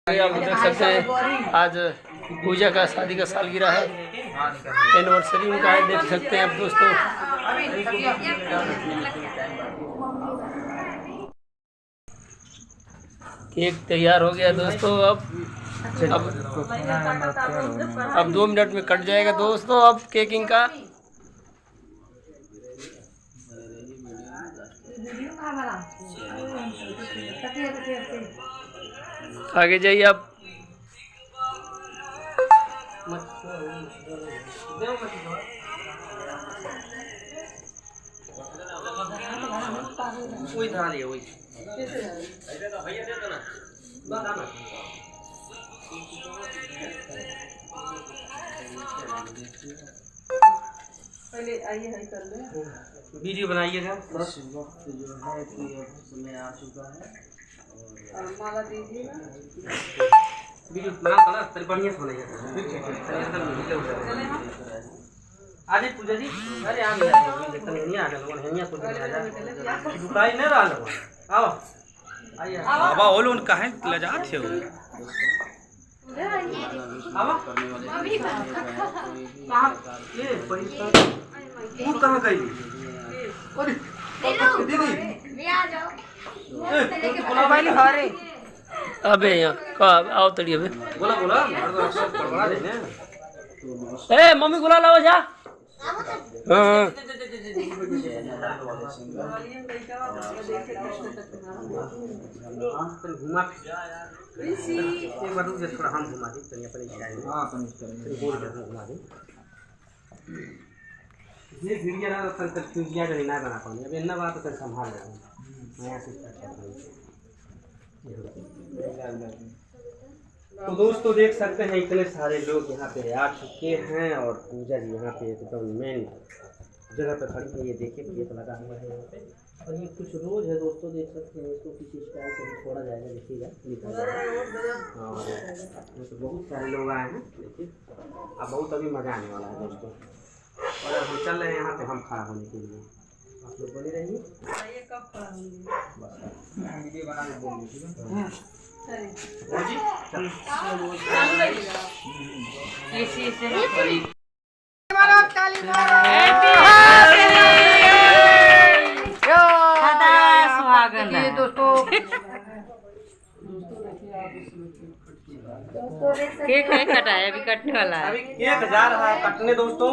आप देख सकते हैं आज पूजा का शादी का सालगिरह है, एनिवर्सरी उनका है। देख सकते हैं आप दोस्तों। केक तैयार हो गया दोस्तों। अब 2 मिनट में कट जाएगा दोस्तों। अब केकिंग का आगे जाइए आप। वही धरा लिया वही भैया दे दो ना। पहले आइए है कर ले वीडियो बनाइएगा। जो है कि समय आ चुका है और माला दीजिएगा। वीडियो बना पड़ा तेरे बढ़िया से बनाइएगा। आज पूजा जी अरे आ गया देखते नहीं आ गया लोग हेनिया तो आ जा दुकाई नहीं रहा लोग आओ आइए बाबा वो लोग काहे लजा थे वो आओ कहां ये पैसा तू कहां गई अरे दीदी मैं आ जाओ मोबाइल हरे अबे यहाँ कब आओ तड़ी अबे बोला बोला बड़ा देने ए मम्मी बुला लाओ जा। हाँ घुमा एक बार रुक जा थोड़ा हम घुमा दी तनी अपने स्टाइल में। हां अपने स्टाइल में बोल के घुमा दी। ये वीडियो ना तन तक फ्यूजिया जो ना बना पाऊंगी अब इतना बात तो संभाल ले नया से स्टार्ट कर रहा हूं। तो दोस्तों देख सकते हैं इतने सारे लोग यहाँ पे आ चुके हैं और पूजा जी यहाँ पे एकदम मेन जगह पे खड़ी है। ये देखिए गेट लगा हुआ है यहाँ पे और ये कुछ रोज है दोस्तों देख सकते हैं। इसको किसी स्टाइल से भी छोड़ा जाएगा देखिएगा और तो बहुत सारे लोग आए हैं देखिए। अब बहुत अभी मजा आने वाला है दोस्तों और हम चल रहे हैं यहाँ पे हम खड़ा होने के लिए। आप लोग बने रहिए। कब खड़ा होंगे वीडियो बना के बोल दीजिए। जी चालू रहिएगा ऐसे दोस्तों केक नहीं कटा है, अभी कटने वाला है। अभी केक जा रहा है कटने दोस्तों।